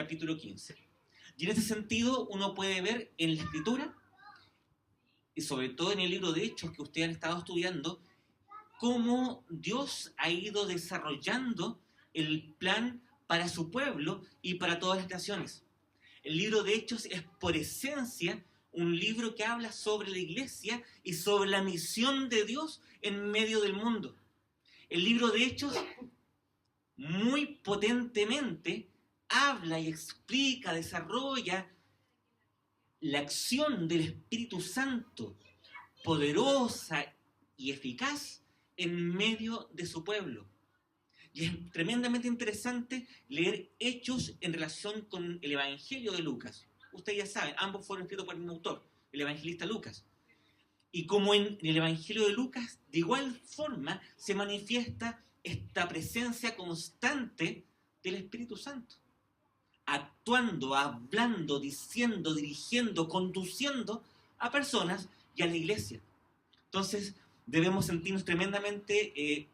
capítulo 15. Y en ese sentido uno puede ver en la Escritura, y sobre todo en el libro de Hechos que ustedes han estado estudiando, cómo Dios ha ido desarrollando el plan para su pueblo y para todas las naciones. El libro de Hechos es por esencia un libro que habla sobre la iglesia y sobre la misión de Dios en medio del mundo. El libro de Hechos muy potentemente habla y explica, desarrolla la acción del Espíritu Santo, poderosa y eficaz en medio de su pueblo. Y es tremendamente interesante leer Hechos en relación con el Evangelio de Lucas. Ustedes ya saben, ambos fueron escritos por el mismo autor, el evangelista Lucas. Y como en el Evangelio de Lucas, de igual forma se manifiesta esta presencia constante del Espíritu Santo, actuando, hablando, diciendo, dirigiendo, conduciendo a personas y a la iglesia. Entonces debemos sentirnos tremendamente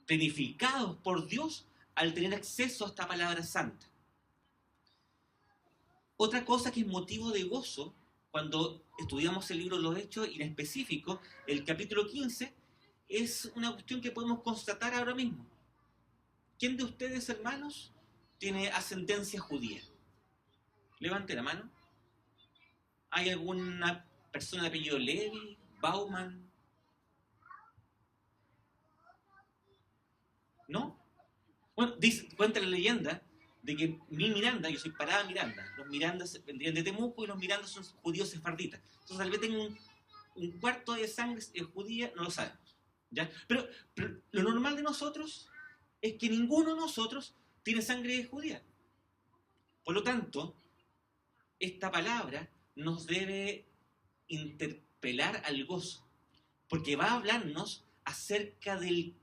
planificados por Dios al tener acceso a esta palabra santa. Otra cosa que es motivo de gozo cuando estudiamos el libro de los Hechos, y en específico el capítulo 15, es una cuestión que podemos constatar ahora mismo. ¿Quién de ustedes, hermanos, tiene ascendencia judía? Levante la mano. ¿Hay alguna persona de apellido Levi, Bauman? ¿No? Bueno, cuenta la leyenda de que mi Miranda, yo soy Parada Miranda, los Mirandas vendrían de Temuco y los Mirandas son judíos sefarditas. Entonces tal vez tengo un cuarto de sangre judía, no lo sabemos, ¿ya? Pero lo normal de nosotros es que ninguno de nosotros tiene sangre judía. Por lo tanto, esta palabra nos debe interpelar al gozo, porque va a hablarnos acerca del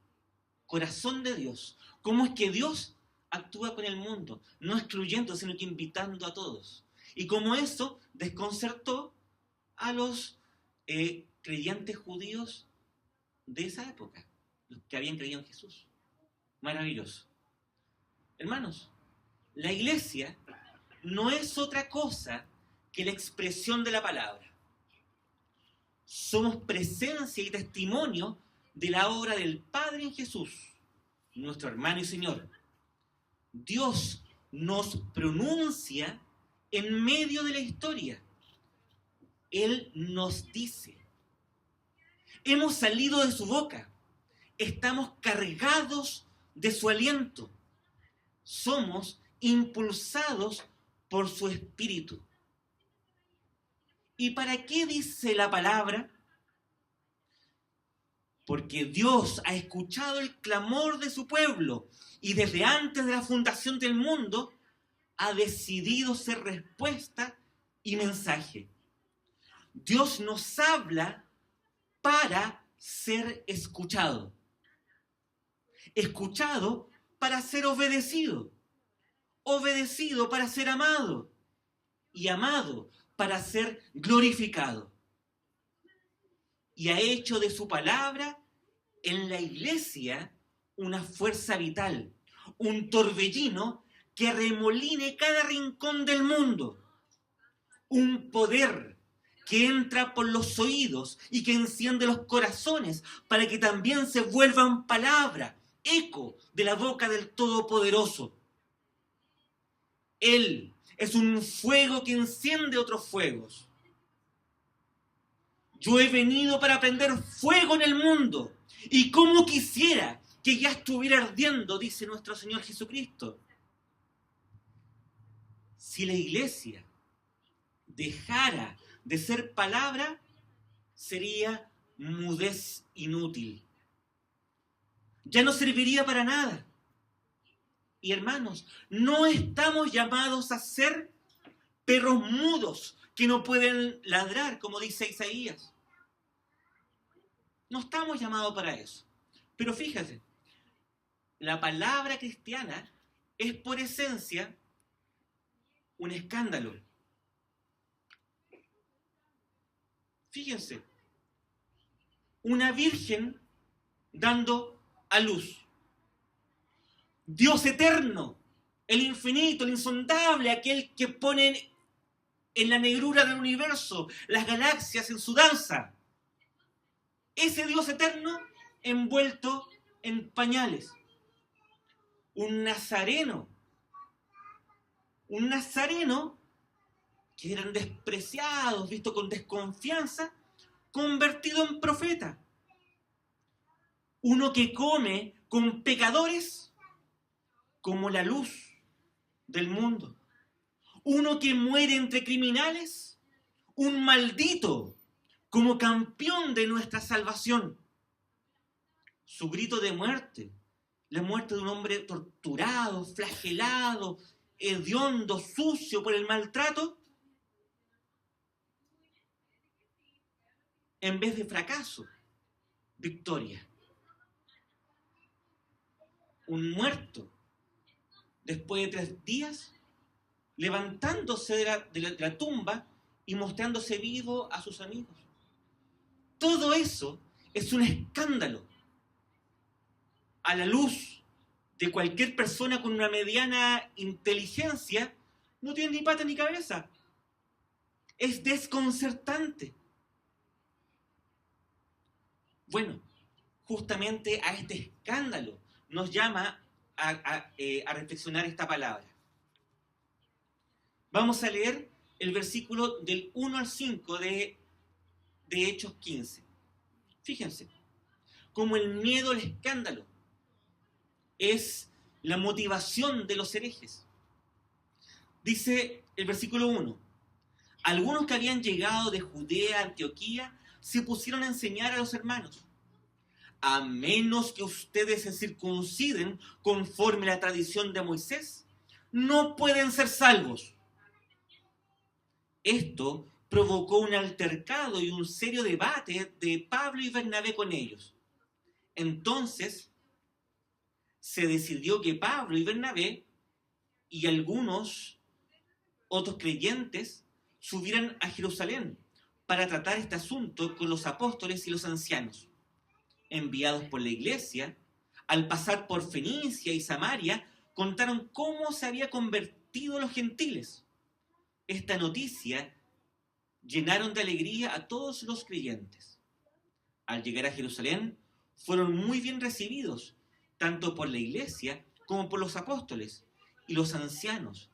corazón de Dios. ¿Cómo es que Dios actúa con el mundo? No excluyendo, sino que invitando a todos. Y cómo eso desconcertó a los creyentes judíos de esa época, los que habían creído en Jesús. Maravilloso. Hermanos, la iglesia no es otra cosa que la expresión de la palabra. Somos presencia y testimonio de la obra del Padre en Jesús, nuestro hermano y Señor. Dios nos pronuncia en medio de la historia. Él nos dice. Hemos salido de su boca. Estamos cargados de su aliento. Somos impulsados por su espíritu. ¿Y para qué dice la palabra? Porque Dios ha escuchado el clamor de su pueblo y desde antes de la fundación del mundo ha decidido ser respuesta y mensaje. Dios nos habla para ser escuchado. Escuchado para ser obedecido. Obedecido para ser amado. Y amado para ser glorificado. Y ha hecho de su palabra en la iglesia una fuerza vital, un torbellino que remoline cada rincón del mundo, un poder que entra por los oídos y que enciende los corazones para que también se vuelvan palabra, eco de la boca del Todopoderoso. Él es un fuego que enciende otros fuegos. Yo he venido para prender fuego en el mundo. Y cómo quisiera que ya estuviera ardiendo, dice nuestro Señor Jesucristo. Si la iglesia dejara de ser palabra, sería mudez inútil. Ya no serviría para nada. Y hermanos, no estamos llamados a ser perros mudos que no pueden ladrar, como dice Isaías. No estamos llamados para eso. Pero fíjate, la palabra cristiana es por esencia un escándalo. Fíjense, una virgen dando a luz. Dios eterno el infinito, el insondable, aquel que pone en la negrura del universo las galaxias en su danza. Ese Dios eterno envuelto en pañales. Un nazareno que eran despreciados, visto con desconfianza, convertido en profeta. Uno que come con pecadores como la luz del mundo. Uno que muere entre criminales, un maldito como campeón de nuestra salvación. Su grito de muerte, la muerte de un hombre torturado, flagelado, hediondo, sucio por el maltrato, en vez de fracaso, victoria. Un muerto, después de 3 días, levantándose de la tumba y mostrándose vivo a sus amigos. Todo eso es un escándalo a la luz de cualquier persona con una mediana inteligencia. No tiene ni pata ni cabeza. Es desconcertante. Bueno, justamente a este escándalo nos llama a reflexionar esta palabra. Vamos a leer el versículo del 1 al 5 de Hechos 15. Fíjense, como el miedo al escándalo es la motivación de los herejes. Dice el versículo 1: algunos que habían llegado de Judea a Antioquía se pusieron a enseñar a los hermanos: a menos que ustedes se circunciden conforme a la tradición de Moisés, no pueden ser salvos. Esto provocó un altercado y un serio debate de Pablo y Bernabé con ellos. Entonces se decidió que Pablo y Bernabé y algunos otros creyentes subieran a Jerusalén para tratar este asunto con los apóstoles y los ancianos. Enviados por la iglesia, al pasar por Fenicia y Samaria, contaron cómo se había convertido los gentiles. Esta noticia llenaron de alegría a todos los creyentes. Al llegar a Jerusalén, fueron muy bien recibidos, tanto por la iglesia como por los apóstoles y los ancianos,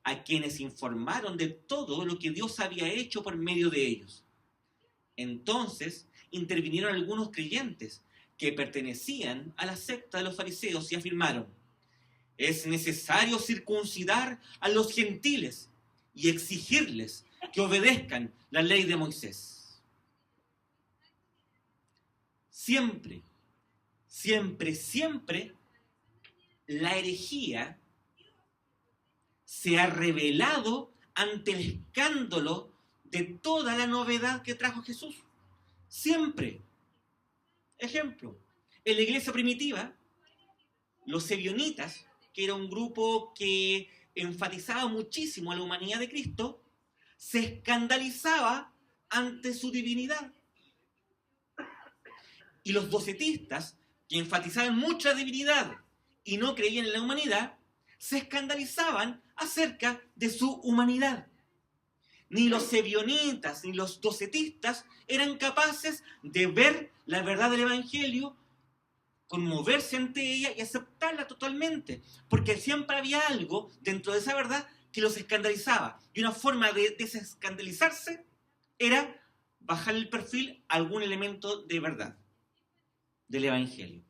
a quienes informaron de todo lo que Dios había hecho por medio de ellos. Entonces intervinieron algunos creyentes que pertenecían a la secta de los fariseos y afirmaron: es necesario circuncidar a los gentiles y exigirles que obedezcan la ley de Moisés. Siempre, siempre, siempre la herejía se ha revelado ante el escándalo de toda la novedad que trajo Jesús. Siempre. Ejemplo, en la iglesia primitiva, los ebionitas, que era un grupo que enfatizaba muchísimo a la humanidad de Cristo, se escandalizaba ante su divinidad. Y los docetistas, que enfatizaban mucho la divinidad y no creían en la humanidad, se escandalizaban acerca de su humanidad. Ni los ebionitas ni los docetistas eran capaces de ver la verdad del Evangelio, conmoverse ante ella y aceptarla totalmente, porque siempre había algo dentro de esa verdad que los escandalizaba. Y una forma de desescandalizarse era bajar el perfil a algún elemento de verdad del Evangelio.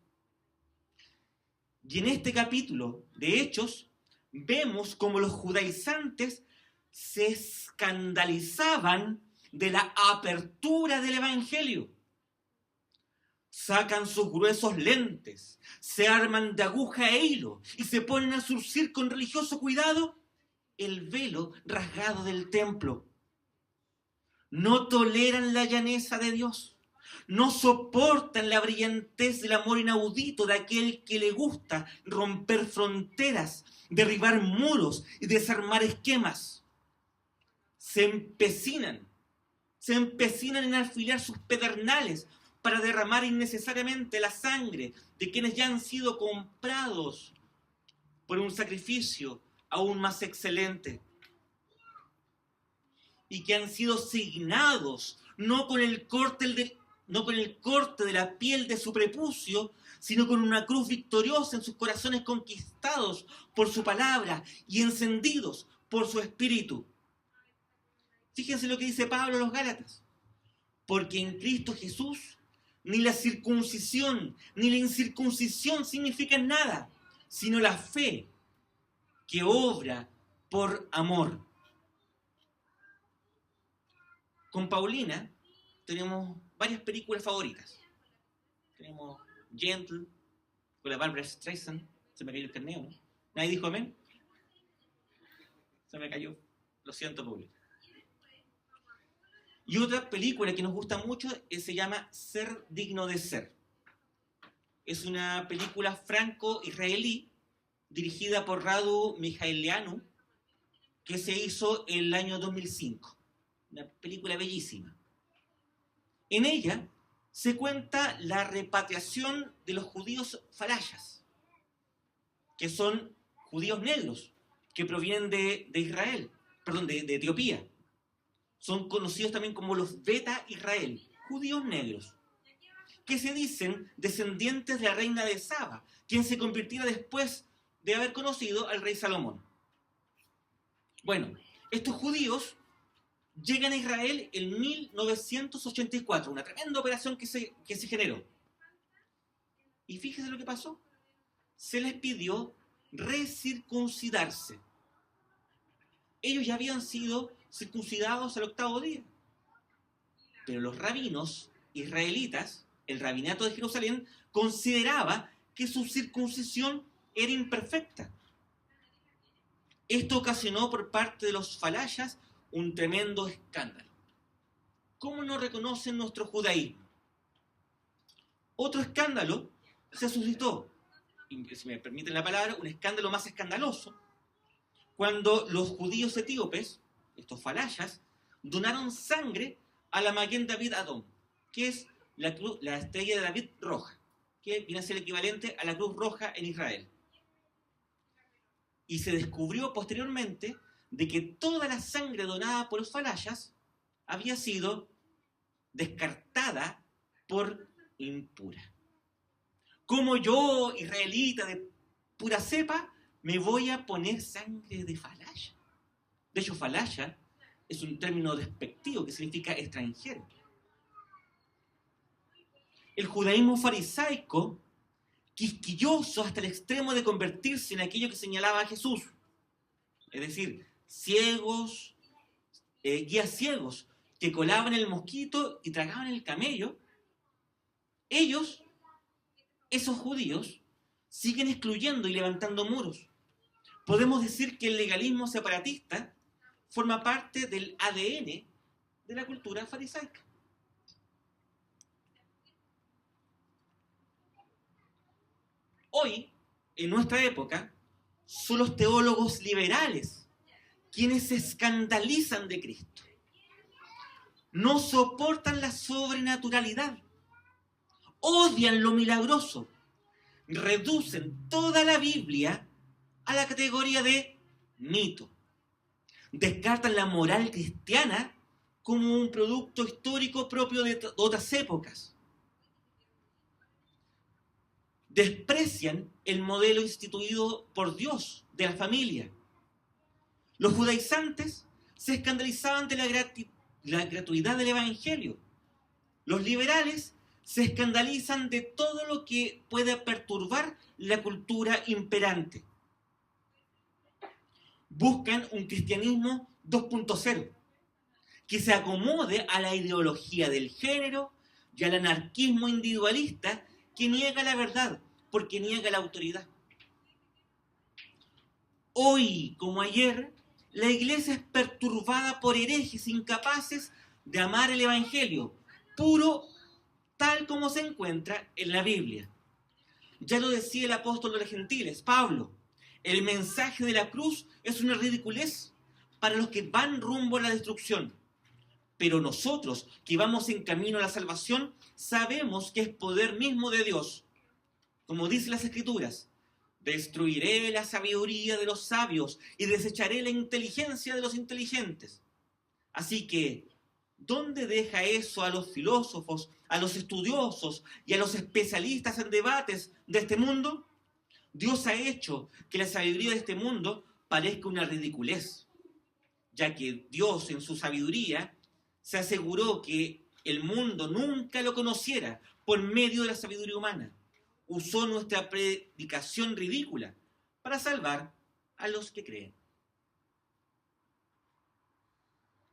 Y en este capítulo de Hechos vemos como los judaizantes se escandalizaban de la apertura del Evangelio. Sacan sus gruesos lentes, se arman de aguja e hilo y se ponen a zurcir con religioso cuidado el velo rasgado del templo. No toleran la llaneza de Dios. No soportan la brillantez del amor inaudito de aquel que le gusta romper fronteras, derribar muros y desarmar esquemas. Se empecinan en alfilar sus pedernales para derramar innecesariamente la sangre de quienes ya han sido comprados por un sacrificio aún más excelente, y que han sido signados no con el corte de la piel de su prepucio, sino con una cruz victoriosa en sus corazones conquistados por su palabra y encendidos por su espíritu. Fíjense lo que dice Pablo a los Gálatas. Porque en Cristo Jesús ni la circuncisión ni la incircuncisión significan nada, sino la fe que obra por amor. Con Paulina tenemos varias películas favoritas. Tenemos Gentle, con la Barbara Streisand. Se me cayó el carneo, ¿no? ¿Nadie dijo amén? Se me cayó. Lo siento, Paulina. Y otra película que nos gusta mucho se llama Ser digno de ser. Es una película franco-israelí dirigida por Radu Mihailianu, que se hizo en el año 2005. Una película bellísima. En ella se cuenta la repatriación de los judíos falayas, que son judíos negros, que provienen de Israel, perdón, de Etiopía. Son conocidos también como los Beta Israel, judíos negros, que se dicen descendientes de la reina de Saba, quien se convirtiera después de haber conocido al rey Salomón. Bueno, estos judíos llegan a Israel en 1984, una tremenda operación que se generó. Y fíjese lo que pasó. Se les pidió recircuncidarse. Ellos ya habían sido circuncidados al 8º día. Pero los rabinos israelitas, el rabinato de Jerusalén, consideraba que su circuncisión era imperfecta. Esto ocasionó por parte de los falayas un tremendo escándalo. ¿Cómo no reconocen nuestro judaísmo? Otro escándalo se suscitó, y si me permiten la palabra, un escándalo más escandaloso, cuando los judíos etíopes, estos falayas, donaron sangre a la Maguen David Adom, que es la estrella de David roja, que viene a ser el equivalente a la Cruz Roja en Israel. Y se descubrió posteriormente de que toda la sangre donada por los falayas había sido descartada por impura. Como yo, israelita de pura cepa, me voy a poner sangre de falaya. De hecho, falaya es un término despectivo que significa extranjero. El judaísmo farisaico, quisquilloso hasta el extremo de convertirse en aquello que señalaba a Jesús, es decir, ciegos, guías ciegos, que colaban el mosquito y tragaban el camello, ellos, esos judíos, siguen excluyendo y levantando muros. Podemos decir que el legalismo separatista forma parte del ADN de la cultura farisaica. Hoy, en nuestra época, son los teólogos liberales quienes se escandalizan de Cristo. No soportan la sobrenaturalidad, odian lo milagroso, reducen toda la Biblia a la categoría de mito. Descartan la moral cristiana como un producto histórico propio de otras épocas. Desprecian el modelo instituido por Dios de la familia. Los judaizantes se escandalizaban de la gratuidad del evangelio. Los liberales se escandalizan de todo lo que pueda perturbar la cultura imperante. Buscan un cristianismo 2.0 que se acomode a la ideología del género y al anarquismo individualista que niega la verdad porque niega la autoridad. Hoy, como ayer, la iglesia es perturbada por herejes incapaces de amar el evangelio puro tal como se encuentra en la Biblia. Ya lo decía el apóstol de los gentiles, Pablo, el mensaje de la cruz es una ridiculez para los que van rumbo a la destrucción. Pero nosotros, que vamos en camino a la salvación, sabemos que es poder mismo de Dios. Como dicen las Escrituras, Destruiré la sabiduría de los sabios y desecharé la inteligencia de los inteligentes. Así que, ¿dónde deja eso a los filósofos, a los estudiosos y a los especialistas en debates de este mundo? Dios ha hecho que la sabiduría de este mundo parezca una ridiculez, ya que Dios en su sabiduría se aseguró que el mundo nunca lo conociera por medio de la sabiduría humana. Usó nuestra predicación ridícula para salvar a los que creen.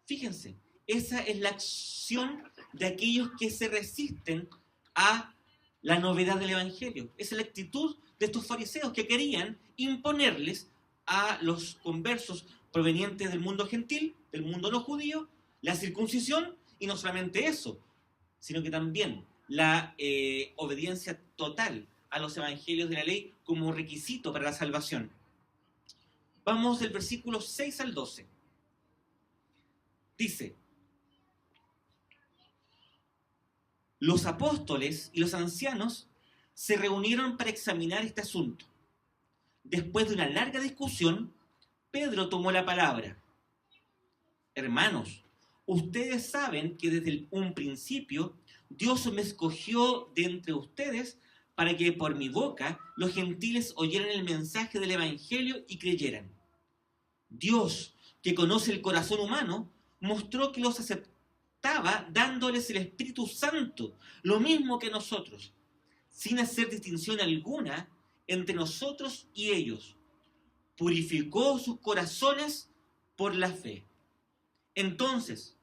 Fíjense, esa es la acción de aquellos que se resisten a la novedad del Evangelio. Esa es la actitud de estos fariseos que querían imponerles a los conversos provenientes del mundo gentil, del mundo no judío, la circuncisión, y no solamente eso, sino que también la obediencia total a los evangelios de la ley como requisito para la salvación. Vamos del versículo 6 al 12. Dice: los apóstoles y los ancianos se reunieron para examinar este asunto. Después de una larga discusión, Pedro tomó la palabra. Hermanos, ustedes saben que desde un principio Dios me escogió de entre ustedes para que por mi boca los gentiles oyeran el mensaje del Evangelio y creyeran. Dios, que conoce el corazón humano, mostró que los aceptaba dándoles el Espíritu Santo, lo mismo que nosotros, sin hacer distinción alguna entre nosotros y ellos. Purificó sus corazones por la fe. Entonces,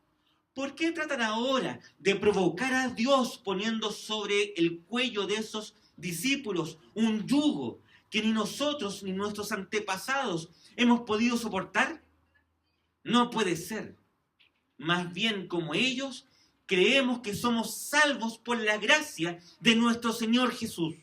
¿por qué tratan ahora de provocar a Dios poniendo sobre el cuello de esos discípulos un yugo que ni nosotros ni nuestros antepasados hemos podido soportar? No puede ser. Más bien, como ellos, creemos que somos salvos por la gracia de nuestro Señor Jesús.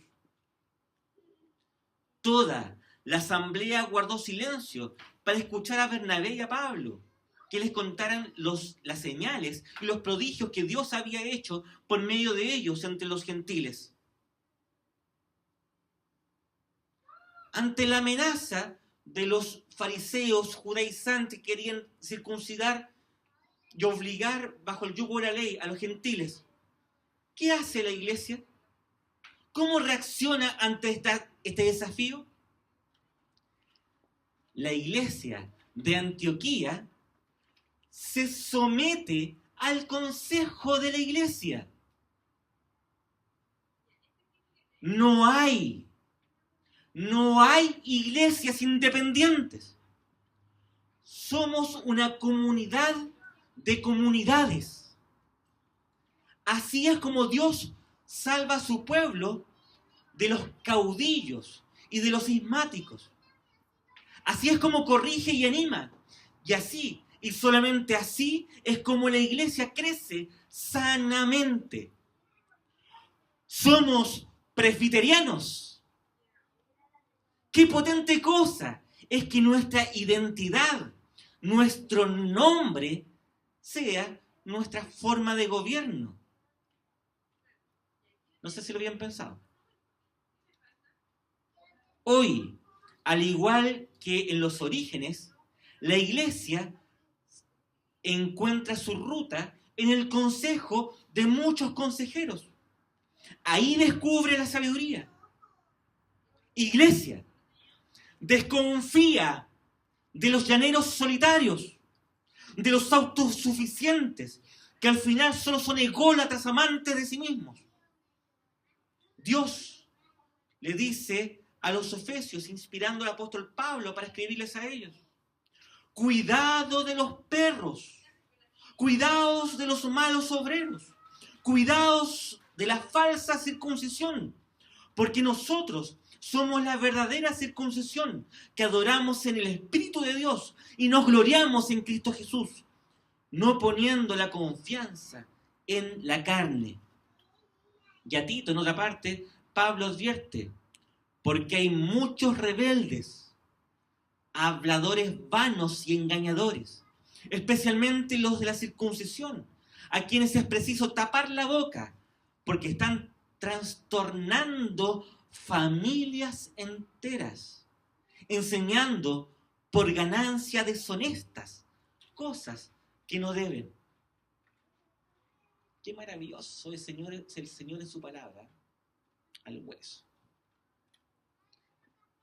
Toda la asamblea guardó silencio para escuchar a Bernabé y a Pablo, que les contaran las señales y los prodigios que Dios había hecho por medio de ellos entre los gentiles. Ante la amenaza de los fariseos judaizantes que querían circuncidar y obligar bajo el yugo de la ley a los gentiles, ¿qué hace la iglesia? ¿Cómo reacciona ante este desafío? La iglesia de Antioquía se somete al consejo de la iglesia. No hay iglesias independientes. Somos una comunidad de comunidades. Así es como Dios salva a su pueblo de los caudillos y de los cismáticos. Así es como corrige y anima. Y así, y solamente así, es como la iglesia crece sanamente. Somos presbiterianos. ¡Qué potente cosa! Es que nuestra identidad, nuestro nombre, sea nuestra forma de gobierno. No sé si lo habían pensado. Hoy, al igual que en los orígenes, la iglesia encuentra su ruta en el consejo de muchos consejeros. Ahí descubre la sabiduría. Iglesia, desconfía de los llaneros solitarios, de los autosuficientes, que al final solo son ególatras amantes de sí mismos. Dios le dice a los efesios, inspirando al apóstol Pablo para escribirles a ellos: cuidado de los perros, cuidaos de los malos obreros, cuidaos de la falsa circuncisión, porque nosotros somos la verdadera circuncisión, que adoramos en el Espíritu de Dios y nos gloriamos en Cristo Jesús, no poniendo la confianza en la carne. Y a Tito, en otra parte, Pablo advierte: porque hay muchos rebeldes, habladores vanos y engañadores, especialmente los de la circuncisión, a quienes es preciso tapar la boca, porque están trastornando familias enteras, enseñando por ganancia deshonestas cosas que no deben. Qué maravilloso es el Señor en su palabra, al hueso.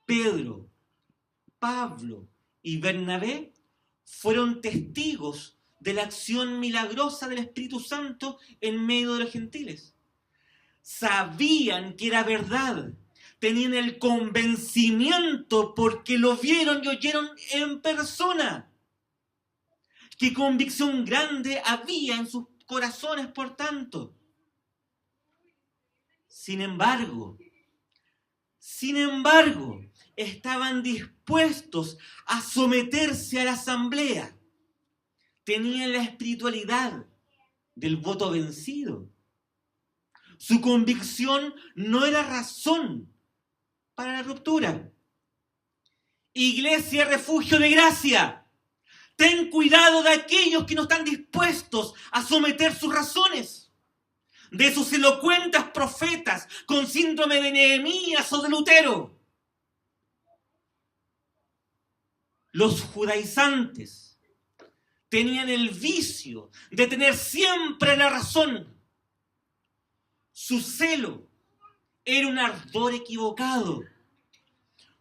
Pedro, Pablo y Bernabé fueron testigos de la acción milagrosa del Espíritu Santo en medio de los gentiles. Sabían que era verdad, tenían el convencimiento porque lo vieron y oyeron en persona. Qué convicción grande había en sus corazones, por tanto. Sin embargo, estaban dispuestos a someterse a la asamblea. Tenían la espiritualidad del voto vencido. Su convicción no era razón para la ruptura. Iglesia, refugio de gracia. Ten cuidado de aquellos que no están dispuestos a someter sus razones. De esos elocuentes profetas con síndrome de Nehemías o de Lutero. Los judaizantes tenían el vicio de tener siempre la razón. Su celo era un ardor equivocado.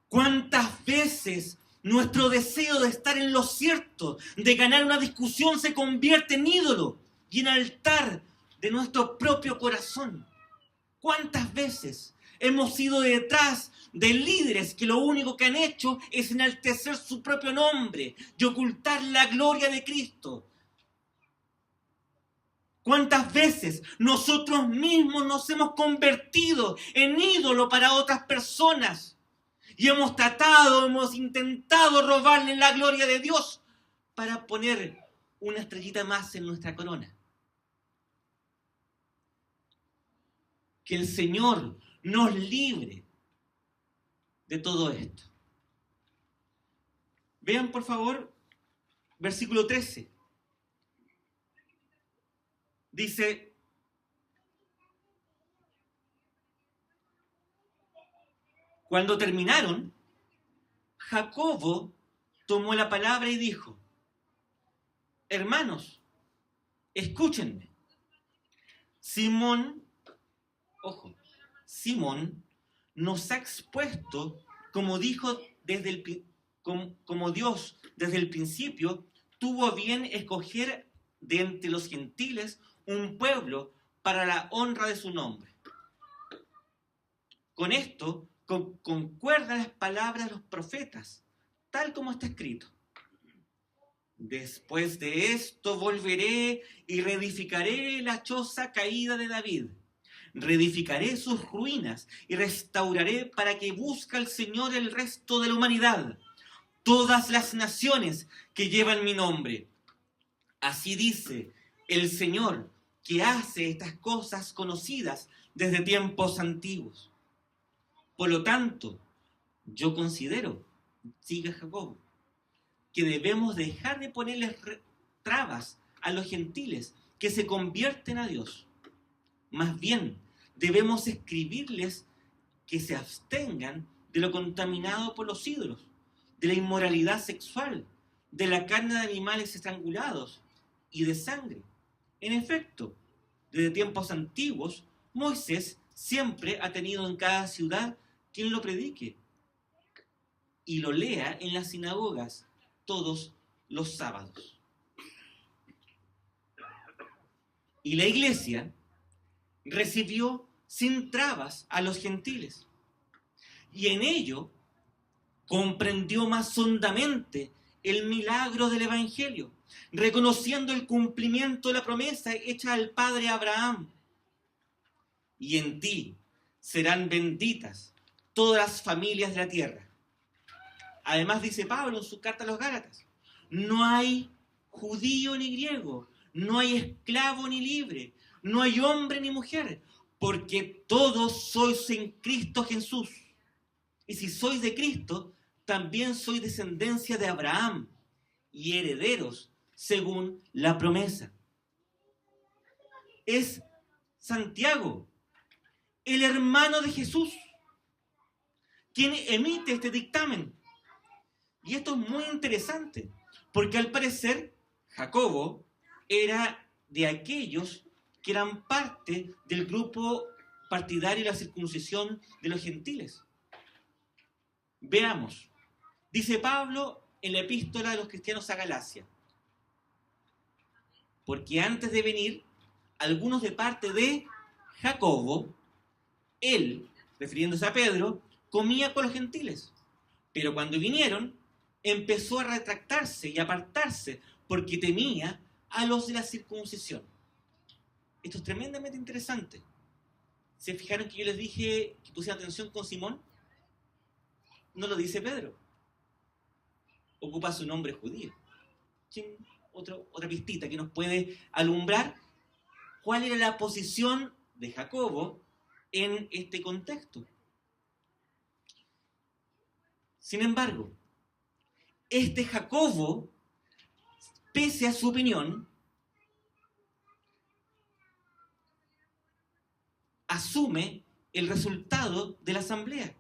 ¿Cuántas veces nuestro deseo de estar en lo cierto, de ganar una discusión, se convierte en ídolo y en altar de nuestro propio corazón? ¿Cuántas veces hemos ido detrás de líderes que lo único que han hecho es enaltecer su propio nombre y ocultar la gloria de Cristo? ¿Cuántas veces nosotros mismos nos hemos convertido en ídolo para otras personas? Y hemos intentado robarle la gloria de Dios para poner una estrellita más en nuestra corona. Que el Señor nos libre de todo esto. Vean, por favor, versículo 13. Dice: cuando terminaron, Jacobo tomó la palabra y dijo: hermanos, escúchenme. Simón nos ha expuesto, como Dios desde el principio tuvo a bien escoger de entre los gentiles un pueblo para la honra de su nombre. Con esto concuerdan las palabras de los profetas, tal como está escrito: después de esto volveré y reedificaré la choza caída de David. Reedificaré sus ruinas y restauraré para que busque al Señor el resto de la humanidad, todas las naciones que llevan mi nombre. Así dice el Señor, que hace estas cosas conocidas desde tiempos antiguos. Por lo tanto, yo considero, sigue Jacob, que debemos dejar de ponerles trabas a los gentiles que se convierten a Dios. Más bien, debemos escribirles que se abstengan de lo contaminado por los ídolos, de la inmoralidad sexual, de la carne de animales estrangulados y de sangre. En efecto, desde tiempos antiguos, Moisés siempre ha tenido en cada ciudad quien lo predique y lo lea en las sinagogas todos los sábados. Y la iglesia recibió sin trabas a los gentiles, y en ello comprendió más hondamente el milagro del Evangelio, reconociendo el cumplimiento de la promesa hecha al padre Abraham. Y en ti serán benditas todas las familias de la tierra. Además, dice Pablo en su carta a los Gálatas: no hay judío ni griego, no hay esclavo ni libre, no hay hombre ni mujer, porque todos sois en Cristo Jesús. Y si sois de Cristo, también sois descendencia de Abraham y herederos según la promesa. Es Santiago, el hermano de Jesús, quien emite este dictamen. Y esto es muy interesante, porque al parecer Jacobo era de aquellos que eran parte del grupo partidario de la circuncisión de los gentiles. Veamos. Dice Pablo en la epístola de los cristianos a Galacia: porque antes de venir, algunos de parte de Jacobo, él, refiriéndose a Pedro, comía con los gentiles. Pero cuando vinieron, empezó a retractarse y apartarse, porque temía a los de la circuncisión. Esto es tremendamente interesante. ¿Se fijaron que yo les dije que pusieran atención con Simón? No lo dice Pedro. Ocupa su nombre judío. Otra pistita que nos puede alumbrar cuál era la posición de Jacobo en este contexto. Sin embargo, este Jacobo, pese a su opinión, asume el resultado de la asamblea.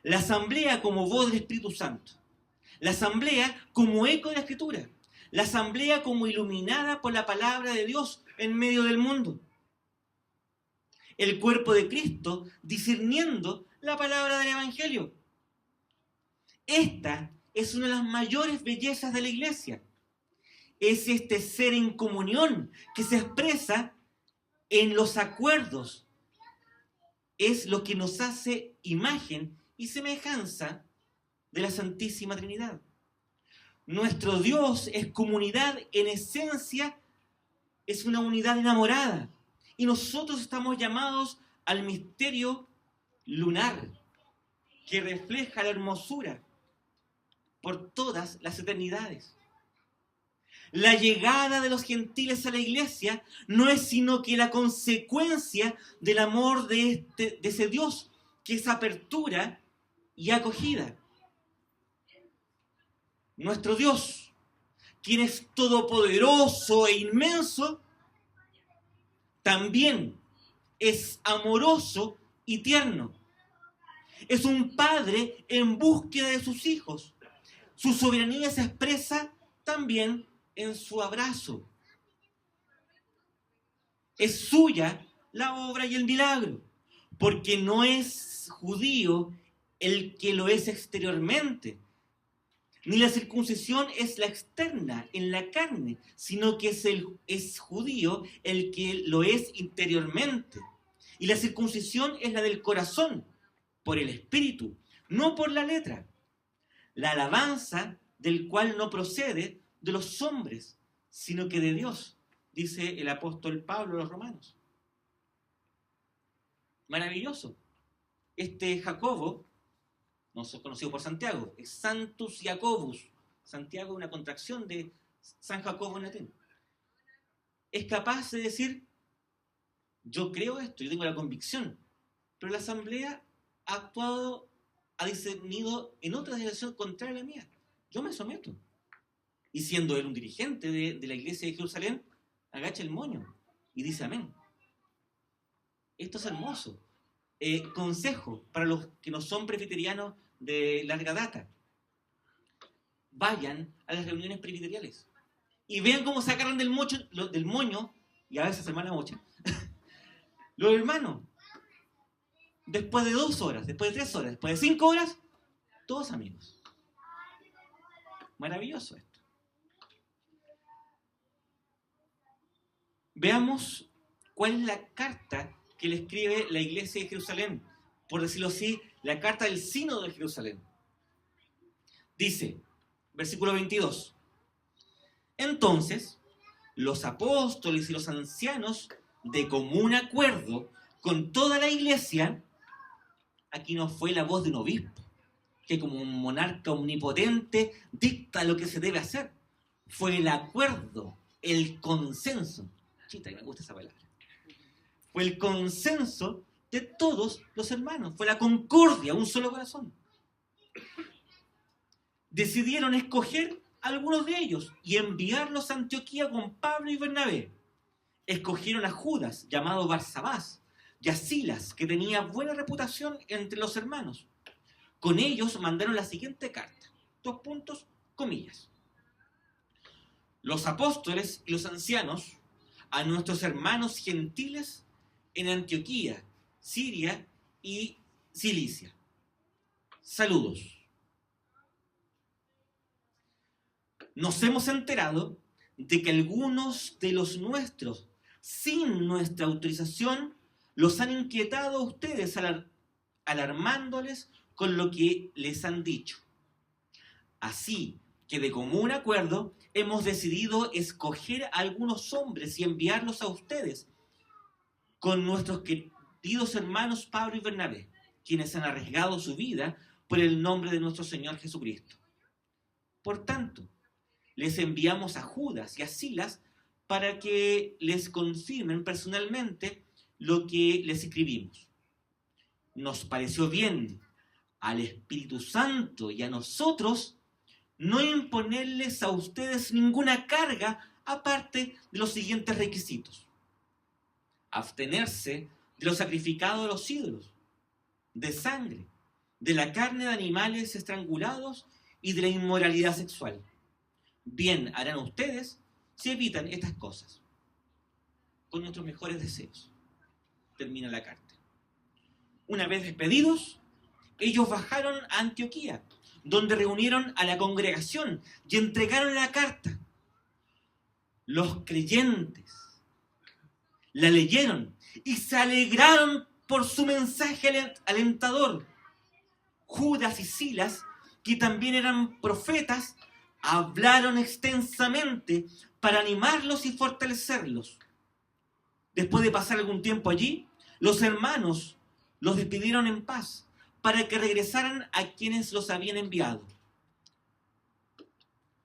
La asamblea como voz del Espíritu Santo. La asamblea como eco de la Escritura. La asamblea como iluminada por la palabra de Dios en medio del mundo. El cuerpo de Cristo discerniendo la palabra del Evangelio. Esta es una de las mayores bellezas de la iglesia. Es este ser en comunión que se expresa en los acuerdos. Es lo que nos hace imagen y semejanza de la Santísima Trinidad. Nuestro Dios es comunidad en esencia, es una unidad enamorada. Y nosotros estamos llamados al misterio lunar, que refleja la hermosura por todas las eternidades. La llegada de los gentiles a la iglesia no es sino que la consecuencia del amor de ese Dios, que es apertura y acogida. Nuestro Dios, quien es todopoderoso e inmenso, también es amoroso y tierno. Es un padre en búsqueda de sus hijos. Su soberanía se expresa también en su abrazo. Es suya la obra y el milagro, porque no es judío el que lo es exteriormente, ni la circuncisión es la externa, en la carne, sino que es judío el que lo es interiormente. Y la circuncisión es la del corazón, por el espíritu, no por la letra. La alabanza del cual no procede de los hombres, sino que de Dios, dice el apóstol Pablo a los romanos. Maravilloso. Este Jacobo, no es conocido por Santiago, es Santus Jacobus. Santiago es una contracción de San Jacobo en latín. Es capaz de decir: yo creo esto, yo tengo la convicción, pero la asamblea ha actuado, ha discernido en otra dirección contraria a la mía. Yo me someto. Y siendo él un dirigente de la iglesia de Jerusalén, agacha el moño y dice amén. Esto es hermoso. Consejo para los que no son presbiterianos de larga data: vayan a las reuniones presbiteriales y vean cómo se agarran del moño, y a veces se arma la mocha, los hermanos. Después de 2 horas, después de 3 horas, después de 5 horas, todos amigos. Maravilloso esto. Veamos cuál es la carta que le escribe la iglesia de Jerusalén, por decirlo así, la carta del sínodo de Jerusalén. Dice, versículo 22: entonces, los apóstoles y los ancianos, de común acuerdo con toda la iglesia, aquí no fue la voz de un obispo, que como un monarca omnipotente dicta lo que se debe hacer. Fue el acuerdo, el consenso. Chita, me gusta esa palabra. Fue el consenso de todos los hermanos. Fue la concordia, un solo corazón. Decidieron escoger a algunos de ellos y enviarlos a Antioquía con Pablo y Bernabé. Escogieron a Judas, llamado Barsabás, y a Silas, que tenía buena reputación entre los hermanos. Con ellos mandaron la siguiente carta. 2 puntos, comillas. Los apóstoles y los ancianos a nuestros hermanos gentiles en Antioquía, Siria y Cilicia. Saludos. Nos hemos enterado de que algunos de los nuestros, sin nuestra autorización, los han inquietado a ustedes alarmándoles con lo que les han dicho. Así que de común acuerdo hemos decidido escoger a algunos hombres y enviarlos a ustedes con nuestros queridos hermanos Pablo y Bernabé, quienes han arriesgado su vida por el nombre de nuestro Señor Jesucristo. Por tanto, les enviamos a Judas y a Silas para que les confirmen personalmente lo que les escribimos. Nos pareció bien al Espíritu Santo y a nosotros no imponerles a ustedes ninguna carga aparte de los siguientes requisitos: abstenerse de lo sacrificado a los ídolos, de sangre, de la carne de animales estrangulados y de la inmoralidad sexual. Bien harán ustedes si evitan estas cosas. Con nuestros mejores deseos. Termina la carta. Una vez despedidos, ellos bajaron a Antioquía, donde reunieron a la congregación y entregaron la carta. Los creyentes la leyeron y se alegraron por su mensaje alentador. Judas y Silas, que también eran profetas, hablaron extensamente para animarlos y fortalecerlos. Después de pasar algún tiempo allí, los hermanos los despidieron en paz para que regresaran a quienes los habían enviado.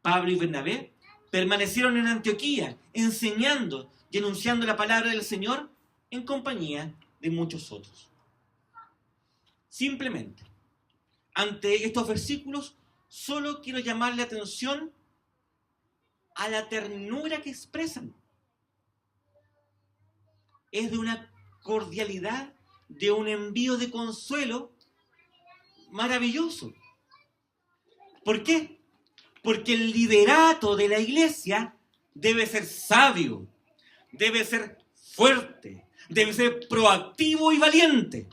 Pablo y Bernabé permanecieron en Antioquía, enseñando y anunciando la palabra del Señor en compañía de muchos otros. Simplemente, ante estos versículos, solo quiero llamarle atención a la ternura que expresan. Es de una cordialidad, de un envío de consuelo maravilloso. ¿Por qué? Porque el liderato de la iglesia debe ser sabio, debe ser fuerte, debe ser proactivo y valiente.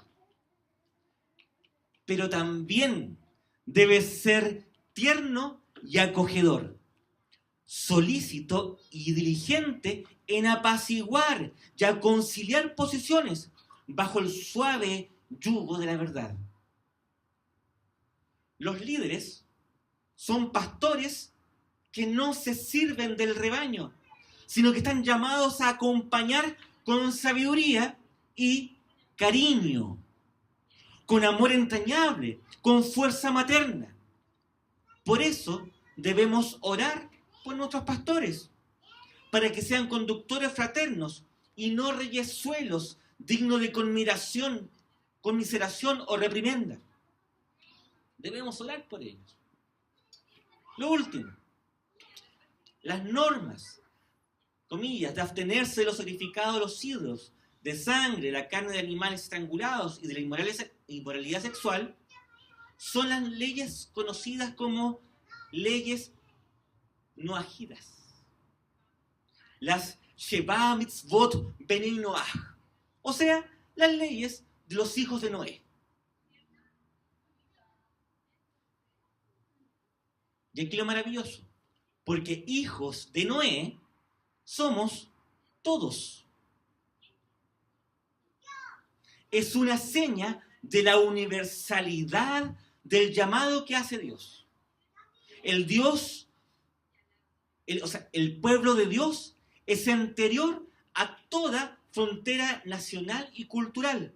Pero también debe ser tierno y acogedor, solícito y diligente en apaciguar y a conciliar posiciones bajo el suave yugo de la verdad. Los líderes son pastores que no se sirven del rebaño, sino que están llamados a acompañar con sabiduría y cariño, con amor entrañable, con fuerza materna. Por eso debemos orar por nuestros pastores, para que sean conductores fraternos y no reyezuelos dignos de conmiseración o reprimenda. Debemos orar por ellos. Lo último, las normas, comillas, de abstenerse de los sacrificados a los ídolos, de sangre, la carne de animales estrangulados y de la inmoralidad sexual, son las leyes conocidas como leyes noajidas. Las Sheva Mitzvot Bnei Noach, o sea, las leyes de los hijos de Noé. Y aquí lo maravilloso, porque hijos de Noé somos todos. Es una seña de la universalidad del llamado que hace Dios. El pueblo de Dios es anterior a toda frontera nacional y cultural.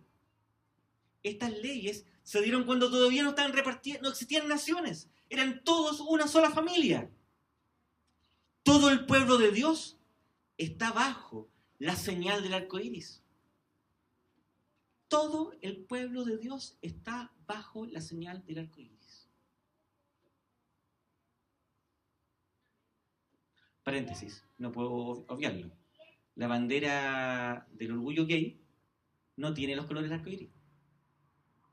Estas leyes se dieron cuando todavía no estaban repartidas, no existían naciones. Eran todos una sola familia. Todo el pueblo de Dios está bajo la señal del arco iris. Todo el pueblo de Dios está bajo la señal del arco iris. Paréntesis, no puedo obviarlo. La bandera del orgullo gay no tiene los colores del arco iris.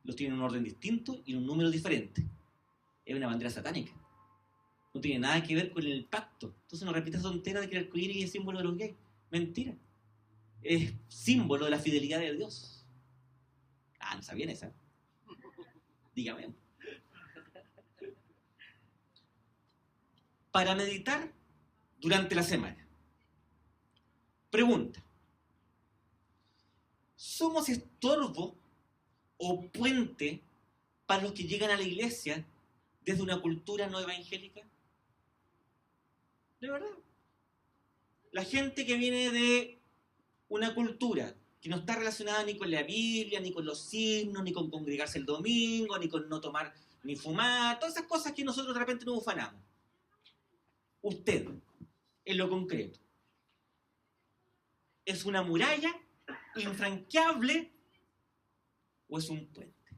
los tiene en un orden distinto y en un número diferente. Es una bandera satánica. No tiene nada que ver con el pacto. Entonces no repitas tontera de que el arcoíris es símbolo de los gays. Mentira. Es símbolo de la fidelidad de Dios. Ah, no sabían esa. Dígame. Para meditar durante la semana. Pregunta. ¿Somos estorbo o puente para los que llegan a la iglesia desde una cultura no evangélica? De verdad. La gente que viene de una cultura que no está relacionada ni con la Biblia, ni con los himnos, ni con congregarse el domingo, ni con no tomar ni fumar, todas esas cosas que nosotros de repente nos ufanamos. Usted, en lo concreto, ¿es una muralla infranqueable o es un puente?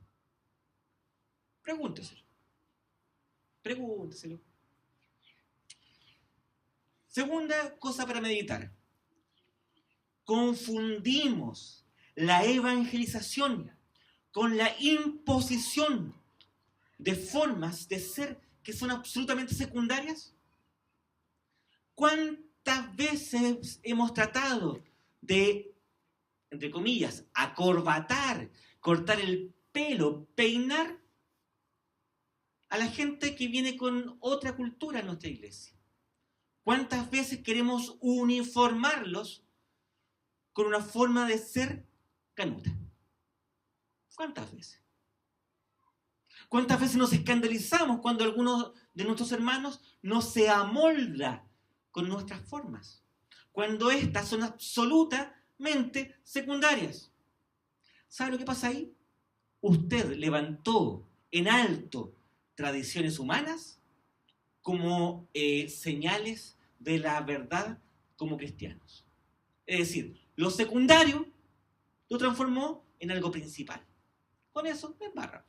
Pregúnteselo. Pregúnteselo. Segunda cosa para meditar. Confundimos la evangelización con la imposición de formas de ser que son absolutamente secundarias. ¿Cuántas veces hemos tratado de, entre comillas, acorbatar, cortar el pelo, peinar a la gente que viene con otra cultura en nuestra iglesia? ¿Cuántas veces queremos uniformarlos con una forma de ser canuta? ¿Cuántas veces? ¿Cuántas veces nos escandalizamos cuando alguno de nuestros hermanos no se amolda con nuestras formas? Cuando estas son absolutamente secundarias. ¿Sabe lo que pasa ahí? Usted levantó en alto tradiciones humanas como señales de la verdad como cristianos. Es decir, lo secundario lo transformó en algo principal. Con eso me embarra.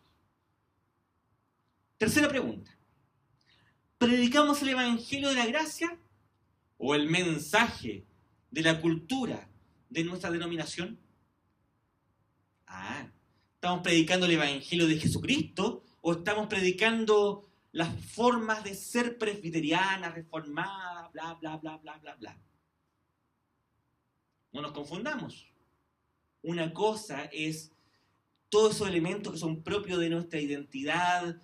Tercera pregunta. ¿Predicamos el evangelio de la gracia o el mensaje de la cultura de nuestra denominación? ¿Estamos predicando el evangelio de Jesucristo o estamos predicando las formas de ser presbiteriana, reformada, bla, bla, bla, bla, bla, bla? No nos confundamos. Una cosa es todos esos elementos que son propios de nuestra identidad,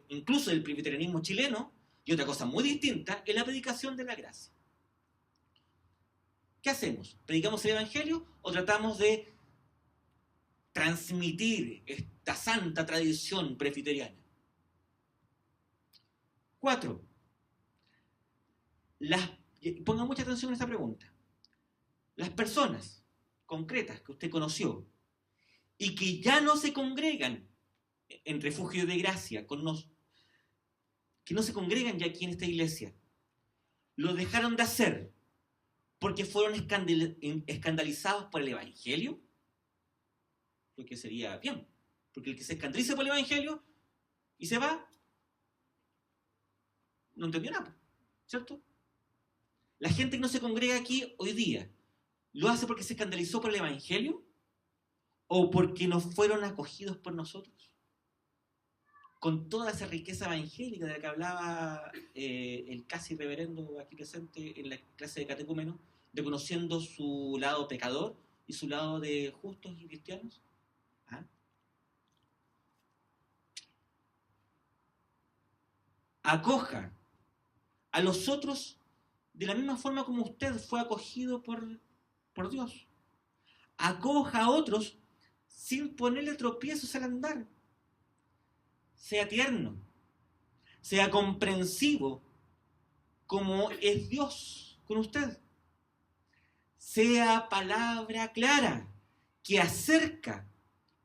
incluso del presbiterianismo chileno, y otra cosa muy distinta es la predicación de la gracia. ¿Qué hacemos? ¿Predicamos el evangelio o tratamos de transmitir esta santa tradición presbiteriana? 4. Ponga mucha atención a esta pregunta. Las personas concretas que usted conoció y que ya no se congregan en refugio de gracia con nosotros, que no se congregan ya aquí en esta iglesia, lo dejaron de hacer porque fueron escandalizados por el evangelio, lo que sería bien, porque el que se escandaliza por el evangelio y se va, no entendió nada, ¿cierto? La gente que no se congrega aquí hoy día, ¿lo hace porque se escandalizó por el evangelio o porque no fueron acogidos por nosotros? Con toda esa riqueza evangélica de la que hablaba el casi reverendo aquí presente en la clase de catecúmeno, reconociendo su lado pecador y su lado de justos y cristianos. Acoja a los otros de la misma forma como usted fue acogido por Dios. Acoja a otros sin ponerle tropiezos al andar. Sea tierno, sea comprensivo como es Dios con usted. Sea palabra clara, que acerca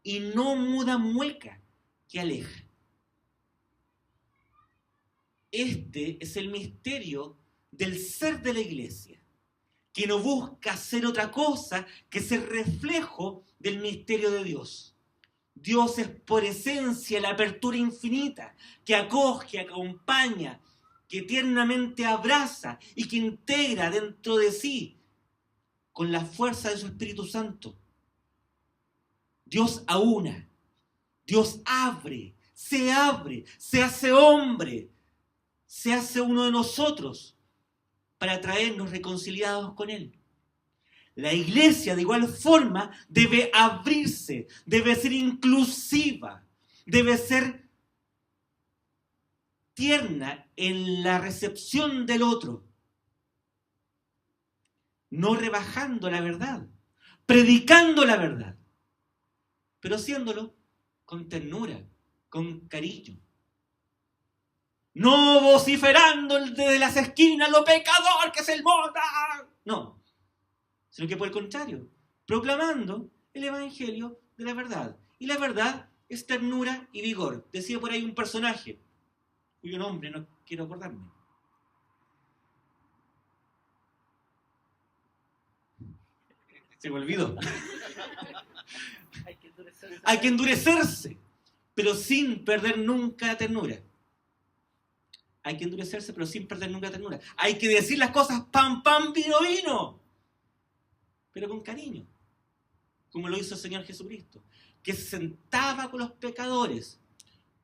y no muda mueca, que aleja. Este es el misterio del ser de la iglesia, que no busca ser otra cosa que ser reflejo del misterio de Dios. Dios es por esencia la apertura infinita, que acoge, acompaña, que tiernamente abraza y que integra dentro de sí con la fuerza de su Espíritu Santo. Dios aúna, Dios abre, se hace hombre, se hace uno de nosotros para traernos reconciliados con Él. La iglesia, de igual forma, debe abrirse, debe ser inclusiva, debe ser tierna en la recepción del otro, no rebajando la verdad, predicando la verdad, pero haciéndolo con ternura, con cariño. No vociferando desde las esquinas lo pecador que es el mundo. No, sino que por el contrario, proclamando el evangelio de la verdad. Y la verdad es ternura y vigor. Decía por ahí un personaje, cuyo nombre no quiero acordarme. Se me olvidó. Hay que endurecerse, pero sin perder nunca la ternura. Hay que endurecerse, pero sin perder nunca la ternura. Hay que decir las cosas pan, pan, vino, vino, pero con cariño, como lo hizo el Señor Jesucristo, que se sentaba con los pecadores,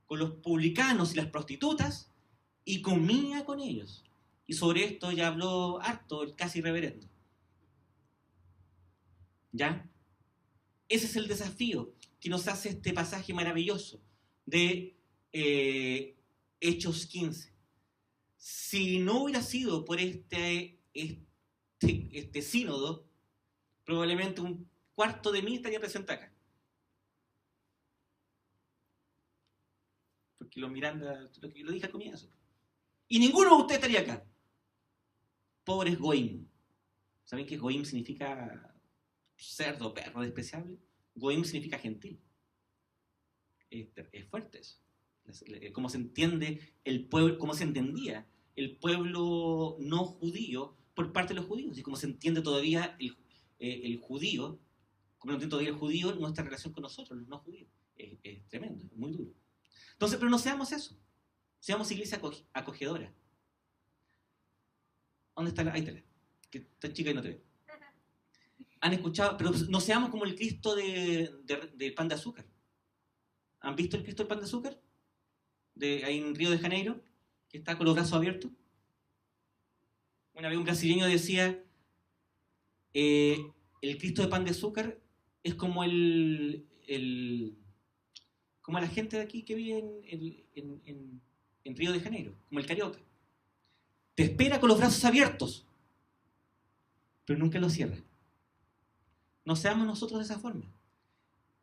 con los publicanos y las prostitutas, y comía con ellos. Y sobre esto ya habló harto el casi reverendo. ¿Ya? Ese es el desafío que nos hace este pasaje maravilloso de Hechos 15. Si no hubiera sido por este sínodo, probablemente un cuarto de mí estaría presente acá. Porque los Miranda, lo que lo dije al comienzo. Y ninguno de ustedes estaría acá. Pobres goim. ¿Saben qué goim significa cerdo, perro, despreciable? Goim significa gentil. Es fuerte eso. Cómo se entiende el pueblo, cómo se entendía el pueblo no judío por parte de los judíos, y cómo se entiende todavía el judío, como lo entiende todavía el judío, nuestra relación con nosotros, los no judíos. Es tremendo, es muy duro. Entonces, pero no seamos eso. Seamos iglesia acogedora. ¿Dónde está la? Ahí está la. Que está chica y no te ve. Han escuchado, pero no seamos como el Cristo del pan de azúcar. ¿Han visto el Cristo del pan de azúcar? Ahí en Río de Janeiro, que está con los brazos abiertos. Una vez un brasileño decía, el Cristo de pan de azúcar es como como la gente de aquí que vive en Río de Janeiro, como el carioca. Te espera con los brazos abiertos, pero nunca los cierra. No seamos nosotros de esa forma.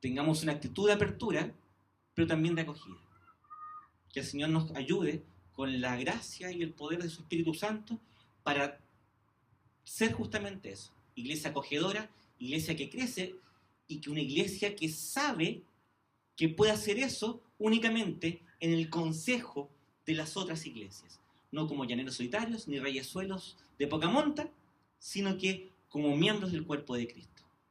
Tengamos una actitud de apertura, pero también de acogida. Que el Señor nos ayude con la gracia y el poder de su Espíritu Santo para ser justamente eso. Iglesia acogedora, iglesia que crece, y que una iglesia que sabe que puede hacer eso únicamente en el consejo de las otras iglesias. No como llaneros solitarios ni reyesuelos de poca monta, sino que como miembros del cuerpo de Cristo.